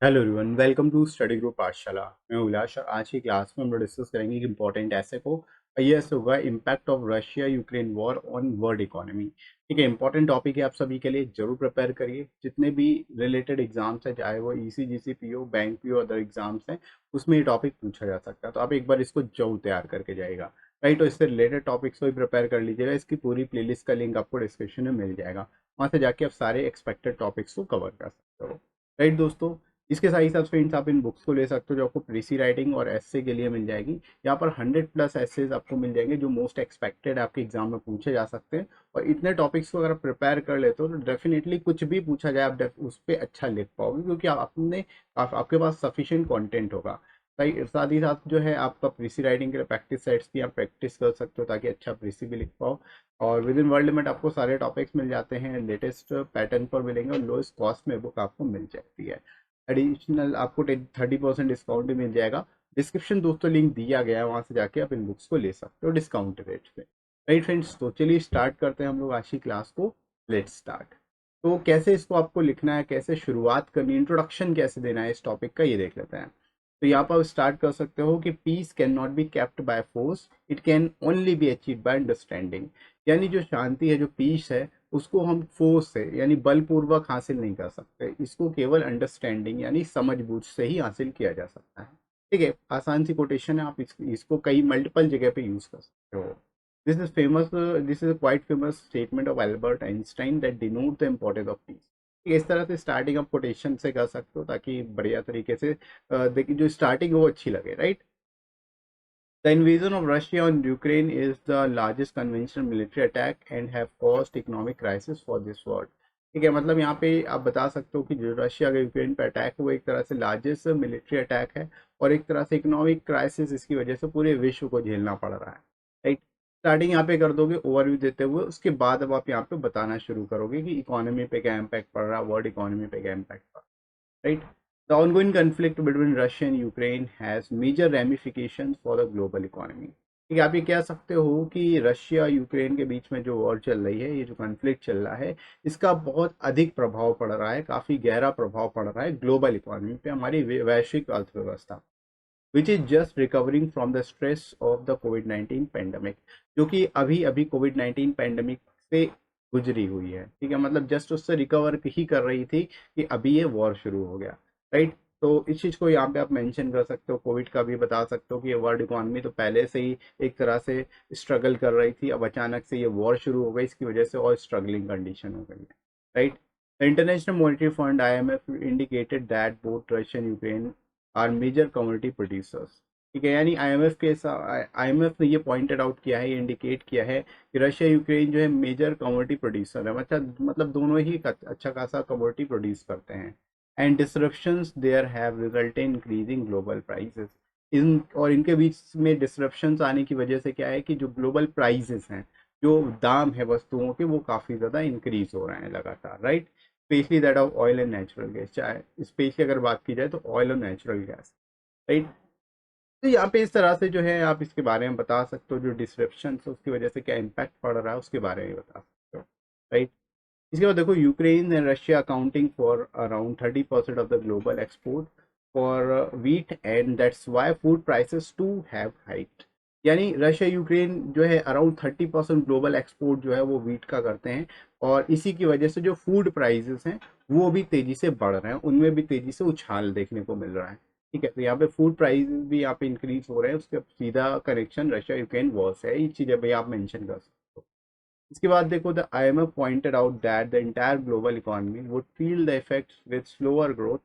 Hello everyone, welcome to study group Pathshala. मैं उल्लास और आज की क्लास में हम लोग डिस्कस करेंगे एक इंपॉर्टेंट ऐसे को। ये ऐसे होगा impact of Russia Ukraine war on world economy. ठीक है, इंपॉर्टेंट टॉपिक है, आप सभी के लिए जरूर प्रिपेयर करिए। जितने भी रिलेटेड एग्जाम्स है, चाहे वो ECGC PO, bank PO, other exams हैं, उसमें ये टॉपिक पूछा जा सकता है। तो आप एक बार इसको जरूर तैयार करके जाएगा। राइट, तो इससे रिलेटेड टॉपिक्स को भी प्रिपेयर कर लीजिएगा। इसकी पूरी प्लेलिस्ट का लिंक आपको डिस्क्रिप्शन में मिल जाएगा, वहाँ से जाके आप सारे एक्सपेक्टेड टॉपिक्स को कवर कर सकते हो। राइट दोस्तों, इसके साथ ही साथ फ्रेंड्स आप इन बुक्स को ले सकते हो जो आपको प्रीसी राइटिंग और एसए के लिए मिल जाएगी। यहाँ पर 100+ एसेज आपको मिल जाएंगे जो मोस्ट एक्सपेक्टेड आपके एग्जाम में पूछे जा सकते हैं। और इतने टॉपिक्स को अगर आप प्रिपेयर कर लेते हो तो डेफिनेटली कुछ भी पूछा जाए आप उस पर अच्छा लिख पाओगे, क्योंकि आपके पास सफिशिएंट कंटेंट होगा। सही, साथ ही साथ जो है आपका प्रीसी राइटिंग के लिए प्रैक्टिस सेट्स भी आप प्रैक्टिस कर सकते हो ताकि अच्छा प्रीसी भी लिख पाओ। और विद इन वर्ल्ड लिमिट आपको सारे टॉपिक्स मिल जाते हैं, लेटेस्ट पैटर्न पर मिलेंगे और लोएस्ट कॉस्ट में बुक आपको मिल जाती है। एडिशनल आपको 30% डिस्काउंट भी मिल जाएगा। डिस्क्रिप्शन दोस्तों लिंक दिया गया है, वहां से जाके आप इन बुक्स को ले सकते हो डिस्काउंट रेट पे। राइट फ्रेंड्स, तो चलिए स्टार्ट करते हैं हम लोग आज की क्लास को। Let's start. तो कैसे इसको आपको लिखना है, कैसे शुरुआत करनी, इंट्रोडक्शन कैसे देना है इस टॉपिक का, ये देख लेते हैं। तो यहाँ पर स्टार्ट कर सकते हो कि piece can not be kept by force, it can only be achieve by understanding. यानी जो शांति है, जो पीस है, उसको हम फोर्स से यानी बलपूर्वक हासिल नहीं कर सकते। इसको केवल अंडरस्टैंडिंग यानी समझबूझ से ही हासिल किया जा सकता है। ठीक है, आसान सी कोटेशन है, आप इसको कई मल्टीपल जगह पे यूज कर सकते हो। This is quite famous statement of Albert Einstein that denote the importance of peace. इस तरह से स्टार्टिंग आप कोटेशन से कर सकते हो ताकि बढ़िया तरीके से देखिए जो स्टार्टिंग है वो अच्छी लगे। Right, the invasion of Russia on Ukraine is the largest conventional military attack and have caused economic crisis for this world। ठीक है, मतलब यहाँ पे आप बता सकते हो कि जो रशिया का यूक्रेन पे अटैक है वो एक तरह से लार्जेस्ट मिलिट्री अटैक है और एक तरह से इकोनॉमिक क्राइसिस इसकी वजह से पूरे विश्व को झेलना पड़ रहा है। राइट, स्टार्टिंग यहाँ पे कर दोगे ओवरव्यू देते हुए, उसके बाद अब आप यहाँ पे बताना शुरू करोगे कि इकोनॉमी पे क्या इम्पैक्ट पड़ रहा है, वर्ल्ड इकोनॉमी पे क्या इम्पैक्ट पड़ रहा है। right? The ongoing conflict between Russia and Ukraine has major ramifications for the global economy। ठीक है, आप ये कह सकते हो कि रशिया यूक्रेन के बीच में जो वॉर चल रही है, ये जो कॉन्फ्लिक्ट चल रहा है, इसका बहुत अधिक प्रभाव पड़ रहा है, काफी गहरा प्रभाव पड़ रहा है ग्लोबल इकोनॉमी पे, हमारी वैश्विक अर्थव्यवस्था, which is just recovering from the stress of the Covid 19 pandemic, जो कि अभी अभी कोविड 19 पेंडेमिक से गुजरी हुई है। ठीक है, मतलब जस्ट उससे रिकवर ही कर रही थी कि अभी ये वॉर शुरू हो गया। राइट, तो इस चीज को यहाँ पे आप मेंशन कर सकते हो, कोविड का भी बता सकते हो कि ये वर्ल्ड इकोनॉमी तो पहले से ही एक तरह से स्ट्रगल कर रही थी, अब अचानक से ये वॉर शुरू हो गई, इसकी वजह से और स्ट्रगलिंग कंडीशन हो गई है। Right, the International Monetary Fund IMF indicated that both Russia and Ukraine are major community producers. ठीक है, यानी IMF ने ये पॉइंटेड आउट किया है, ये इंडिकेट किया है कि रशिया यूक्रेन जो है मेजर कमोडिटी प्रोड्यूसर है, मतलब दोनों ही अच्छा खासा कमोडिटी प्रोड्यूस करते हैं। And disruptions there have resulted in increasing global prices. इनके बीच में डिसरप्शंस आने की वजह से क्या है कि जो ग्लोबल प्राइसेस हैं, जो दाम है वस्तुओं के, वो काफ़ी ज़्यादा इंक्रीज हो रहे हैं लगातार। Right, specially that of oil and natural gas, चाहे स्पेशली अगर बात की जाए तो ऑयल और नेचुरल गैस। राइट, तो यहाँ पे इस तरह से जो है आप इसके बारे में बता सकते हो, जो डिसरप्शन है उसकी वजह से क्या इम्पैक्ट पड़ रहा है उसके बारे में बता सकते हो। राइट, इसके बाद देखो, Ukraine and Russia accounting for around 30% of the global export for wheat and that's why food prices to have hiked. यानी रशिया यूक्रेन जो है अराउंड 30% ग्लोबल एक्सपोर्ट जो है वो वीट का करते हैं, और इसी की वजह से जो फूड प्राइसेस हैं वो भी तेजी से बढ़ रहे हैं, उनमें भी तेजी से उछाल देखने को मिल रहा है। ठीक है, तो यहाँ पे फूड प्राइस भी यहाँ पे इंक्रीज हो रहे हैं, उसके सीधा कनेक्शन रशिया यूक्रेन वॉर से है, ये चीजें भी आप मेंशन कर सकते हो। इसके बाद देखो, the IMF pointed out that the entire global economy would feel the effects with slower growth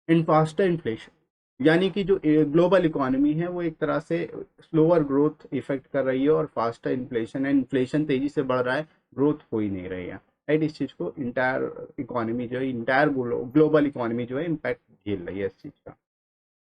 and faster inflation. यानी कि जो ग्लोबल इकोनॉमी है वो एक तरह से स्लोअर ग्रोथ इफेक्ट कर रही है और फास्टर इन्फ्लेशन है, इन्फ्लेशन तेजी से बढ़ रहा है, ग्रोथ हो ही नहीं रही है। राइट, इस चीज को इंटायर इकोनॉमी जो है, इंटायर ग्लोबल इकोनॉमी जो है इम्पैक्ट झेल रही है इस चीज का।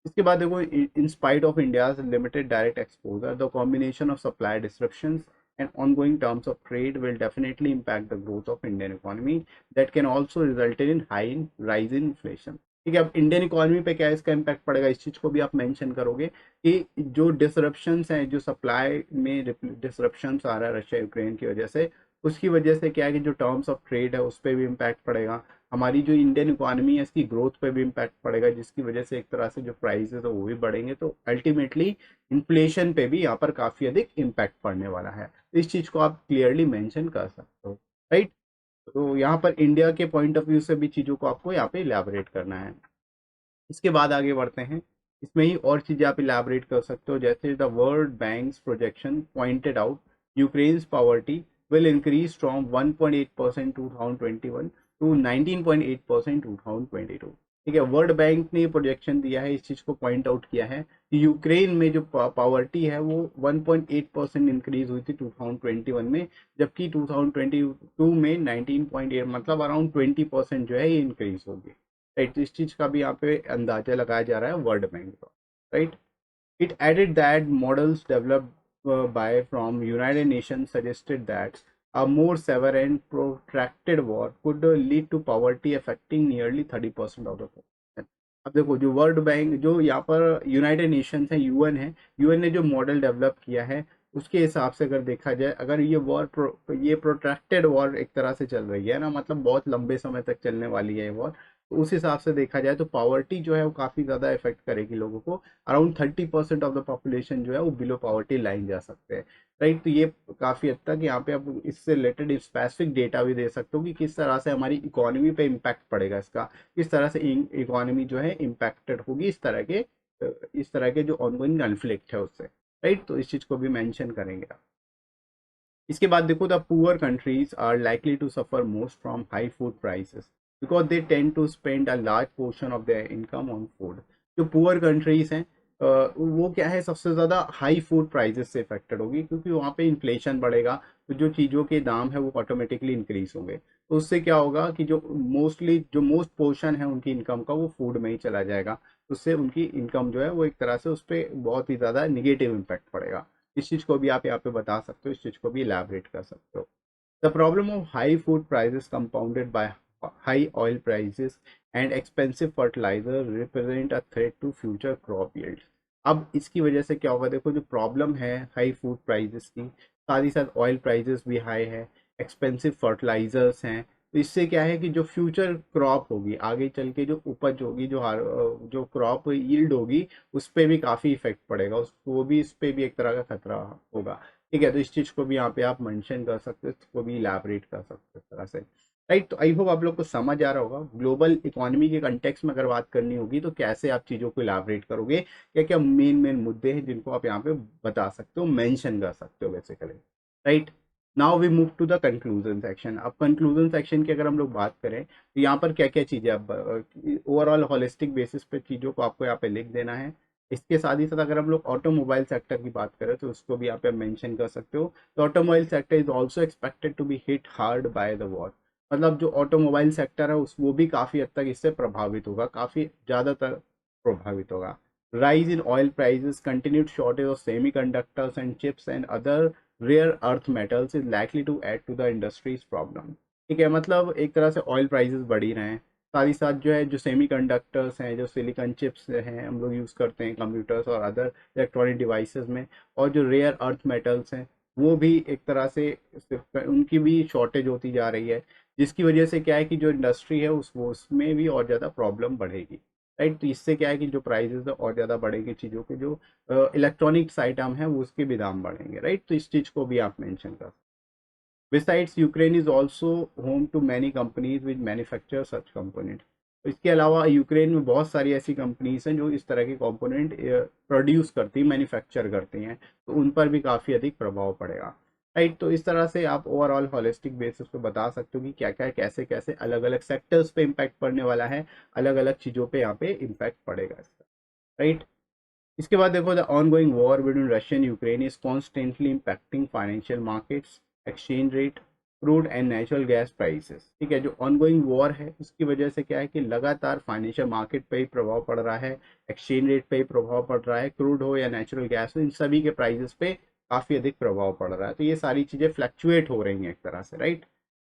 इसके बाद देखो, in spite of India's limited direct exposure, the combination of supply disruptions and ongoing terms of trade will definitely impact the growth of Indian economy that can also result in rise in inflation। ठीक है, अब Indian economy पे क्या इसका impact पड़ेगा, इस चीज को भी आप मेंशन करोगे कि जो डिसरप्शंस हैं, जो सप्लाई में डिसरप्शंस आ रहा है रशिया यूक्रेन की वजह से, उसकी वजह से क्या है कि जो टर्म्स ऑफ ट्रेड है उस पर भी इम्पैक्ट पड़ेगा, हमारी जो इंडियन इकोनॉमी है इसकी ग्रोथ पे भी इम्पैक्ट पड़ेगा, जिसकी वजह से एक तरह से जो प्राइसेस है वो भी बढ़ेंगे, तो अल्टीमेटली इन्फ्लेशन पे भी यहाँ पर काफ़ी अधिक इम्पैक्ट पड़ने वाला है। इस चीज़ को आप क्लियरली मेंशन कर सकते हो, राइट। तो यहाँ पर इंडिया के पॉइंट ऑफ व्यू से भी चीज़ों को आपको यहाँ पे इलेबोरेट करना है। इसके बाद आगे बढ़ते हैं, इसमें ही और चीज़ें आप इलेबोरेट कर सकते हो, जैसे the World Bank's projection pointed out Ukraine's poverty will increase from 1.8% 2021 to 19.8% 2022। ठीक है, वर्ल्ड बैंक ने प्रोजेक्शन दिया है, इस चीज़ को पॉइंट आउट किया है कि यूक्रेन में जो पॉवर्टी है वो 1.8% इंक्रीज हुई थी 2021 में, जबकि 2022 में 19.8, मतलब अराउंड 20% जो है ये इंक्रीज होगी, राइट। तो इस चीज का भी यहाँ पे अंदाजा लगाया जा रहा है वर्ल्ड बैंक का, right. It added that models developed by from United Nations suggested that a more severe and protracted war could lead to poverty affecting nearly 30% of the population। अब देखो, जो वर्ल्ड बैंक, जो यहाँ पर United Nations है, UN है, UN ने जो मॉडल डेवलप किया है उसके हिसाब से अगर देखा जाए, अगर ये ये प्रोट्रैक्टेड वॉर एक तरह से चल रही है ना, मतलब बहुत लंबे समय तक चलने वाली है ये वॉर, तो उस हिसाब से देखा जाए तो पावर्टी जो है वो काफ़ी ज़्यादा इफेक्ट करेगी लोगों को। अराउंड 30% ऑफ द पॉपुलेशन जो है वो बिलो पावर्टी लाइन जा सकते हैं, राइट। तो ये काफ़ी हद तक यहाँ पे आप इससे रिलेटेड स्पेसिफिक डेटा भी दे सकते हो कि किस तरह से हमारी इकोनॉमी पे इम्पैक्ट पड़ेगा इसका, किस तरह से इकोनॉमी जो है इम्पैक्टेड होगी इस तरह के जो ऑनगोइंग कन्फ्लिक्ट है उससे, राइट। तो इस चीज़ को भी मेंशन करेंगे आप। इसके बाद देखो, the poor countries are likely to suffer most from high food prices because they tend to spend a large portion of their income on food. जो पुअर कंट्रीज हैं वो क्या है, सबसे ज़्यादा हाई फूड प्राइसेस से इफेक्टेड होगी, क्योंकि वहाँ पे इन्फ्लेशन बढ़ेगा, तो जो चीज़ों के दाम है वो ऑटोमेटिकली इंक्रीज होंगे। तो उससे क्या होगा कि जो मोस्ट पोर्शन है उनकी इनकम का वो फूड में ही चला जाएगा, उससे उनकी इनकम जो है वो एक तरह से उस पर बहुत ही ज़्यादा निगेटिव इम्पैक्ट पड़ेगा। इस चीज़ को भी आप यहाँ पे बता सकते हो, इस चीज़ को भी इलेबोरेट कर सकते हो। The problem of high food prices compounded by high oil prices and expensive fertiliser represent a threat to future crop yields. अब इसकी वजह से क्या होगा, देखो जो प्रॉब्लम है हाई फूड प्राइसेस की, साथ ही साथ ऑयल प्राइसेस भी हाई है, एक्सपेंसिव फर्टिलाइजर्स हैं, तो इससे क्या है कि जो फ्यूचर क्रॉप होगी, आगे चल के जो उपज होगी, जो क्रॉप यील्ड होगी, उस पर भी काफ़ी इफेक्ट पड़ेगा, उसको भी, इस पर भी एक तरह का खतरा होगा। ठीक है, तो इस चीज़ को भी यहाँ पे आप मेंशन कर सकते हो, इसको भी इलैबोरेट कर सकते हो इस तरह से, राइट। तो आई होप आप लोग को समझ आ रहा होगा। ग्लोबल इकोनॉमी के कंटेक्स्ट में अगर बात करनी होगी तो कैसे आप चीज़ों को इलैबोरेट करोगे, क्या क्या मेन मेन मुद्दे हैं जिनको आप यहाँ पे बता सकते हो, मेंशन कर सकते हो basically, right. Now we move to the conclusion section. अब कंक्लूजन सेक्शन की अगर हम लोग बात करें तो यहाँ पर क्या क्या चीज़ें, अब ओवरऑल होलिस्टिक बेसिस पे चीज़ों को आपको यहाँ पे लिख देना है। इसके साथ ही साथ अगर हम लोग ऑटोमोबाइल सेक्टर की बात करें तो उसको भी यहाँ पे मेंशन कर सकते हो। तो automobile sector is also expected to be hit hard by the war. मतलब जो ऑटोमोबाइल सेक्टर है उस वो भी काफ़ी हद तक इससे प्रभावित होगा, काफ़ी ज़्यादातर प्रभावित होगा। rise in oil prices, continued shortage of semiconductors and chips and other rare earth metals is likely to add to the industry's problem। ठीक है, मतलब एक तरह से ऑयल प्राइसेस बढ़ ही रहे हैं, साथ ही साथ जो है जो सेमीकंडक्टर्स हैं, जो सिलिकॉन चिप्स हैं हम लोग यूज़ करते हैं कंप्यूटर्स और अदर इलेक्ट्रॉनिक डिवाइसेस में, और जो रेयर अर्थ मेटल्स हैं वो भी एक तरह से उनकी भी शॉर्टेज होती जा रही है, जिसकी वजह से क्या है कि जो इंडस्ट्री है उसमें भी और ज़्यादा प्रॉब्लम बढ़ेगी, राइट। तो इससे क्या है कि जो प्राइसेस है और ज़्यादा बढ़ेंगे, चीज़ों के जो इलेक्ट्रॉनिक्स आइटम है वो उसके भी दाम बढ़ेंगे, राइट। तो इस चीज़ को भी आप मेंशन कर। Besides Ukraine is also home to many companies which manufacture such component. तो इसके अलावा यूक्रेन में बहुत सारी ऐसी कंपनीज हैं जो इस तरह के कंपोनेंट प्रोड्यूस करती हैं, मैन्युफैक्चर करती हैं, तो उन पर भी काफ़ी अधिक प्रभाव पड़ेगा, राइट। तो इस तरह से आप ओवरऑल होलिस्टिक बेसिस पे बता सकते हो कि क्या क्या कैसे कैसे अलग अलग सेक्टर्स पे इम्पैक्ट पड़ने वाला है, अलग अलग चीज़ों पे यहाँ पे इम्पैक्ट पड़ेगा इसका, राइट। इसके बाद देखो, the ongoing war between Russian Ukraine is constantly impacting financial markets, exchange rate, crude and natural gas prices. ठीक है, जो ऑनगोइंग वॉर है उसकी वजह से क्या है कि लगातार फाइनेंशियल मार्केट पे ही प्रभाव पड़ रहा है, एक्सचेंज रेट पे ही प्रभाव पड़ रहा है, क्रूड हो या नेचुरल गैस हो, इन सभी के प्राइसेस पे काफ़ी अधिक प्रभाव पड़ रहा है। तो ये सारी चीज़ें फ्लक्चुएट हो रही हैं एक तरह से, right.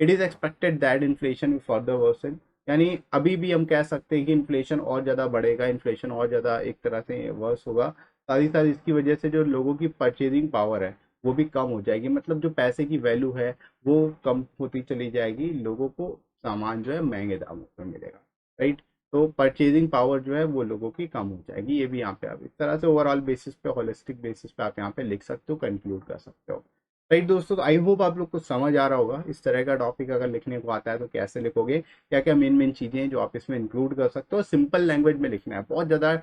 It is expected that inflation further worsen, यानी अभी भी हम कह सकते हैं कि इन्फ्लेशन और ज़्यादा बढ़ेगा, इन्फ्लेशन और ज़्यादा एक तरह से वर्स होगा। साथ ही साथ इसकी वजह से जो लोगों की परचेजिंग पावर है वो भी कम हो जाएगी, मतलब जो पैसे की वैल्यू है वो कम होती चली जाएगी, लोगों को सामान जो है महंगे दामों पे मिलेगा, राइट। तो परचेजिंग पावर जो है वो लोगों की कम हो जाएगी, ये भी यहाँ पे आप इस तरह से ओवरऑल बेसिस पे, होलिस्टिक बेसिस पे आप यहाँ पे लिख सकते हो, कंक्लूड कर सकते हो, राइट दोस्तों। तो आई होप आप लोग को समझ आ रहा होगा इस तरह का टॉपिक अगर लिखने को आता है तो कैसे लिखोगे, क्या क्या मेन मेन चीज़ें हैं जो आप इसमें इंक्लूड कर सकते हो। सिंपल लैंग्वेज में लिखना है, बहुत ज़्यादा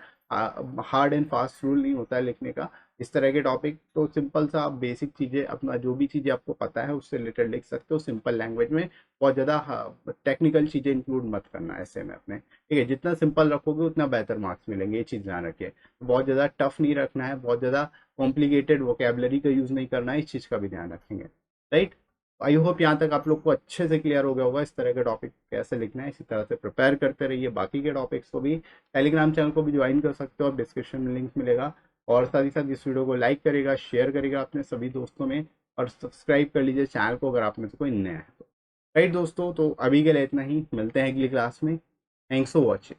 हार्ड एंड फास्ट रूल नहीं होता है लिखने का इस तरह के टॉपिक। तो सिंपल सा आप बेसिक चीज़ें अपना जो भी चीज़ें आपको पता है उससे रिलेटेड लिख सकते हो सिंपल लैंग्वेज में। बहुत ज़्यादा टेक्निकल चीज़ें इंक्लूड मत करना ऐसे में अपने, ठीक है। जितना सिंपल रखोगे उतना बेहतर मार्क्स मिलेंगे, ये चीज़ ध्यान रखिए। बहुत ज़्यादा टफ नहीं रखना है, बहुत ज़्यादा कॉम्प्लिकेटेड वोकेबलरी का यूज़ नहीं करना है, इस चीज़ का भी ध्यान रखेंगे, राइट। आई होप यहाँ तक आप लोग को अच्छे से क्लियर हो गया होगा इस तरह का टॉपिक कैसे लिखना है। इसी तरह से प्रिपेयर करते रहिए, बाकी के टॉपिक्स को भी टेलीग्राम चैनल को भी ज्वाइन कर सकते हो, और डिस्क्रिप्शन में लिंक मिलेगा। और साथ ही साथ इस वीडियो को लाइक करेगा, शेयर करेगा अपने सभी दोस्तों में, और सब्सक्राइब कर लीजिए चैनल को अगर आप में से कोई नया है तो, राइट दोस्तों। तो अभी के लिए इतना ही, मिलते हैं अगली क्लास में। Thanks for watching.